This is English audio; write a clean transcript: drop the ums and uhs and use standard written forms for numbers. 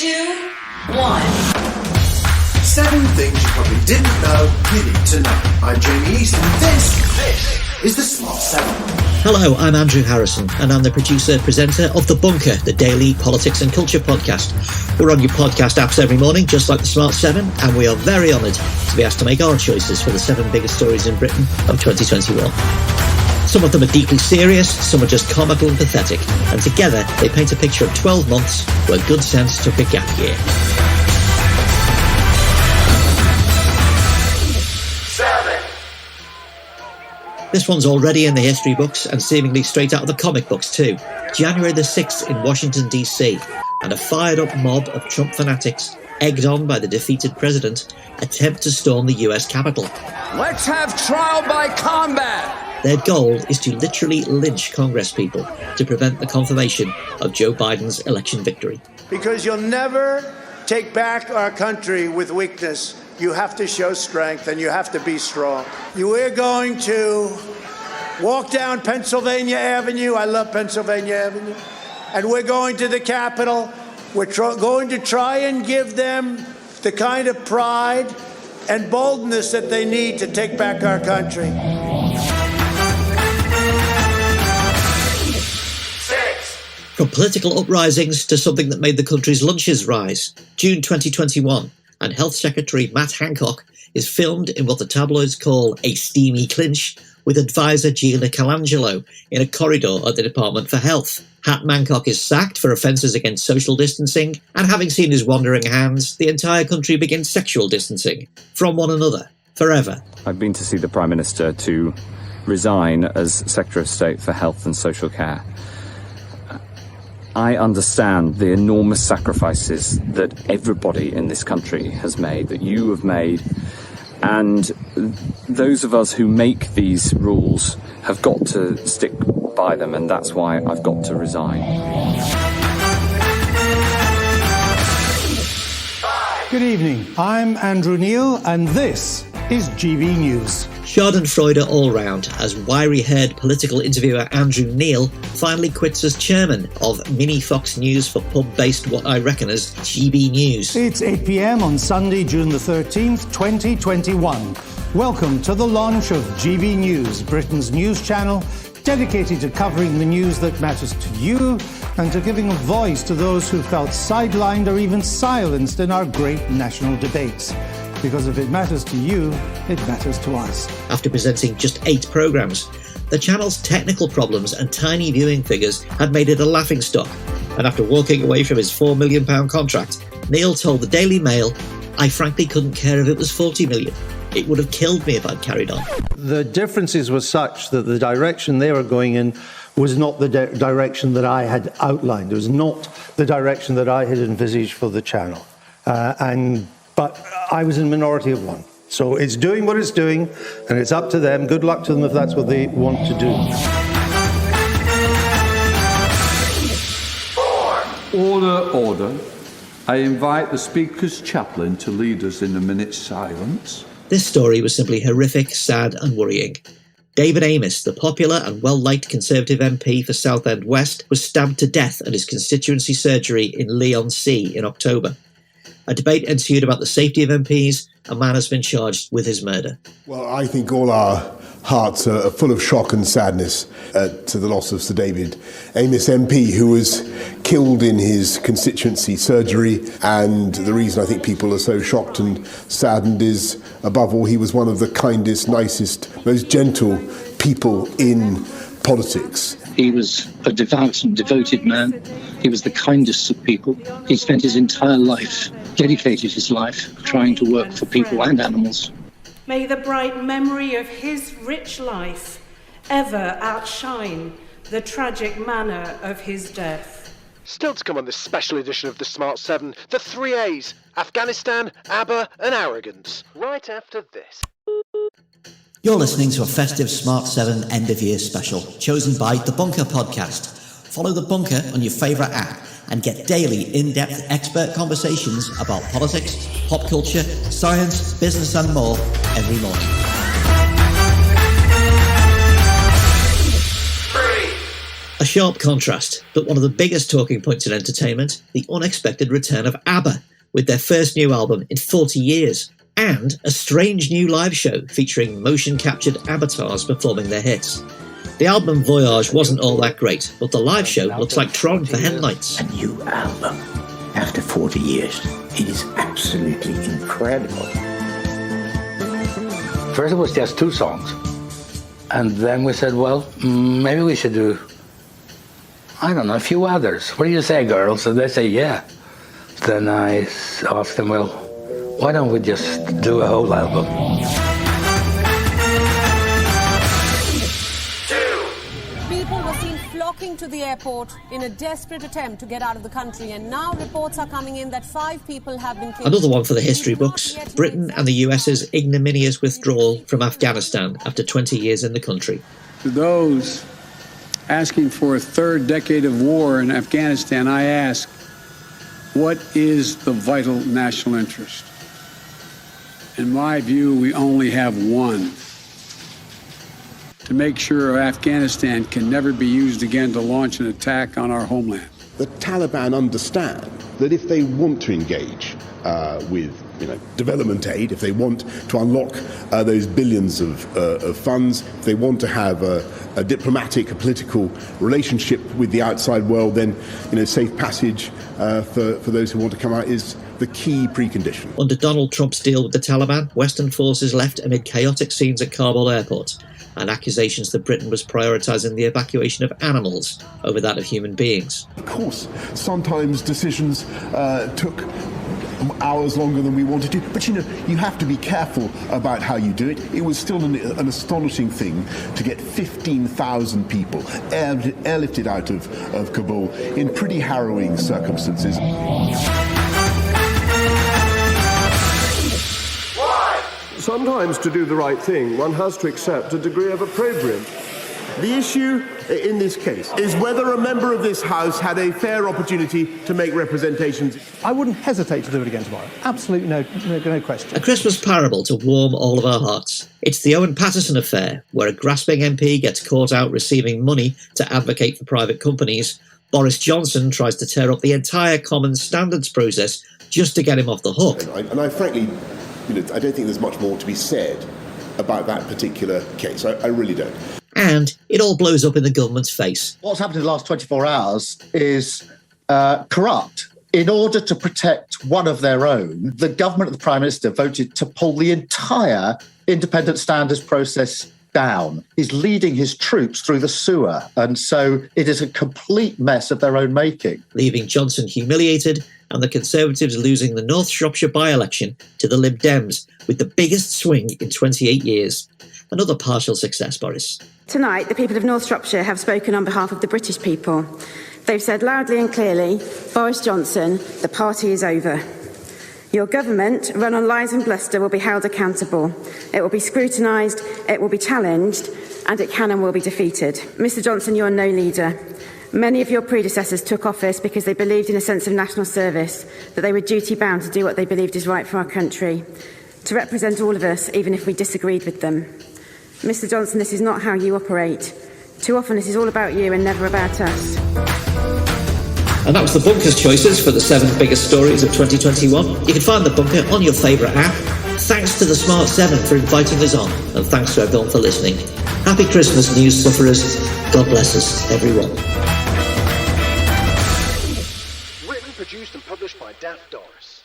2, 1. 7 things you probably didn't know you need to know. I'm Jamie East, and this is the Smart 7. Hello, I'm Andrew Harrison, and I'm the producer-presenter of The Bunker, the daily politics and culture podcast. We're on your podcast apps every morning, just like the Smart 7, and we are very honoured to be asked to make our choices for the 7 biggest stories in Britain of 2021. Some of them are deeply serious, some are just comical and pathetic, and together they paint a picture of 12 months where good sense took a gap year. 7. This one's already in the history books and seemingly straight out of the comic books too. January the 6th in Washington DC, and a fired-up mob of Trump fanatics, egged on by the defeated president, attempt to storm the US Capitol. Let's have trial by combat! Their goal is to literally lynch congresspeople to prevent the confirmation of Joe Biden's election victory. Because you'll never take back our country with weakness. You have to show strength and you have to be strong. We're going to walk down Pennsylvania Avenue. I love Pennsylvania Avenue. And we're going to the Capitol. We're going to try and give them the kind of pride and boldness that they need to take back our country. From political uprisings to something that made the country's lunches rise, June 2021, and Health Secretary Matt Hancock is filmed in what the tabloids call a steamy clinch with advisor Gina Colangelo in a corridor at the Department for Health. Hat Hancock is sacked for offences against social distancing, and having seen his wandering hands, the entire country begins sexual distancing from one another, forever. I've been to see the Prime Minister to resign as Secretary of State for Health and Social Care. I understand the enormous sacrifices that everybody in this country has made, that you have made, and those of us who make these rules have got to stick by them, and that's why I've got to resign. Good evening, I'm Andrew Neil, and this is GB News. Schadenfreude all round as wiry-haired political interviewer Andrew Neil finally quits as chairman of Mini Fox News for pub-based what I reckon as GB News. It's 8 p.m. on Sunday, June the 13th, 2021. Welcome to the launch of GB News, Britain's news channel dedicated to covering the news that matters to you and to giving a voice to those who felt sidelined or even silenced in our great national debates. Because if it matters to you, it matters to us. After presenting just 8 programmes, the channel's technical problems and tiny viewing figures had made it a laughingstock. And after walking away from his £4 million contract, Neil told the Daily Mail, "I frankly couldn't care if it was 40 million. It would have killed me if I'd carried on." The differences were such that the direction they were going in was not the direction that I had outlined. It was not the direction that I had envisaged for the channel. But I was in minority of one. So it's doing what it's doing, and it's up to them. Good luck to them if that's what they want to do. 4. Order. I invite the Speaker's chaplain to lead us in a minute's silence. This story was simply horrific, sad and worrying. David Amess, the popular and well-liked Conservative MP for Southend West, was stabbed to death at his constituency surgery in Leigh-on-Sea in October. A debate ensued about the safety of MPs. A man has been charged with his murder. Well, I think all our hearts are full of shock and sadness to the loss of Sir David Amess MP, who was killed in his constituency surgery. And the reason I think people are so shocked and saddened is, above all, he was one of the kindest, nicest, most gentle people in politics. He was a devout and devoted man. He was the kindest of people. He spent his entire life, dedicated his life, trying to work for people and animals. May the bright memory of his rich life ever outshine the tragic manner of his death. Still to come on this special edition of the Smart 7, the 3 A's, Afghanistan, ABBA and arrogance. Right after this. You're listening to a festive Smart 7 end-of-year special, chosen by The Bunker podcast. Follow The Bunker on your favourite app and get daily in-depth expert conversations about politics, pop culture, science, business and more every morning. A sharp contrast, but one of the biggest talking points in entertainment, the unexpected return of ABBA, with their first new album in 40 years, and a strange new live show featuring motion-captured avatars performing their hits. The album Voyage wasn't all that great, but the live show looks like Tron for headlights. A new album after 40 years. It is absolutely incredible. First it was just 2 songs. And then we said, well, maybe we should do, I don't know, a few others. What do you say, girls? And they say, yeah. Then I asked them, well, why don't we just do a whole album? People were seen flocking to the airport in a desperate attempt to get out of the country, and now reports are coming in that 5 people have been killed. Another one for the history books, Britain and the US's ignominious withdrawal from Afghanistan after 20 years in the country. To those asking for a 3rd decade of war in Afghanistan, I ask, what is the vital national interest? In my view, we only have one. To make sure Afghanistan can never be used again to launch an attack on our homeland. The Taliban understand that if they want to engage with development aid, if they want to unlock those billions of funds, if they want to have a diplomatic, a political relationship with the outside world, then safe passage for those who want to come out is the key precondition. Under Donald Trump's deal with the Taliban, Western forces left amid chaotic scenes at Kabul airport and accusations that Britain was prioritising the evacuation of animals over that of human beings. Of course, sometimes decisions took hours longer than we wanted to, but you have to be careful about how you do it. It was still an astonishing thing to get 15,000 people airlifted out of Kabul in pretty harrowing circumstances. Sometimes to do the right thing, one has to accept a degree of opprobrium. The issue in this case is whether a member of this House had a fair opportunity to make representations. I wouldn't hesitate to do it again tomorrow. Absolutely no question. A Christmas parable to warm all of our hearts. It's the Owen Paterson affair, where a grasping MP gets caught out receiving money to advocate for private companies. Boris Johnson tries to tear up the entire common standards process just to get him off the hook. And I frankly, I don't think there's much more to be said about that particular case. I really don't. And it all blows up in the government's face. What's happened in the last 24 hours is corrupt. In order to protect one of their own, the government of the Prime Minister voted to pull the entire independent standards process down. He's leading his troops through the sewer, and so it is a complete mess of their own making. Leaving Johnson humiliated and the Conservatives losing the North Shropshire by-election to the Lib Dems with the biggest swing in 28 years. Another partial success, Boris. Tonight, the people of North Shropshire have spoken on behalf of the British people. They've said loudly and clearly, Boris Johnson, the party is over. Your government, run on lies and bluster, will be held accountable. It will be scrutinised, it will be challenged, and it can and will be defeated. Mr Johnson, you are no leader. Many of your predecessors took office because they believed in a sense of national service, that they were duty-bound to do what they believed is right for our country, to represent all of us, even if we disagreed with them. Mr Johnson, this is not how you operate. Too often this is all about you and never about us. And that was the Bunker's choices for the 7 biggest stories of 2021. You can find the Bunker on your favourite app. Thanks to the Smart 7 for inviting us on, and thanks to everyone for listening. Happy Christmas, news sufferers. God bless us, everyone. Written, produced and published by Daft Doris.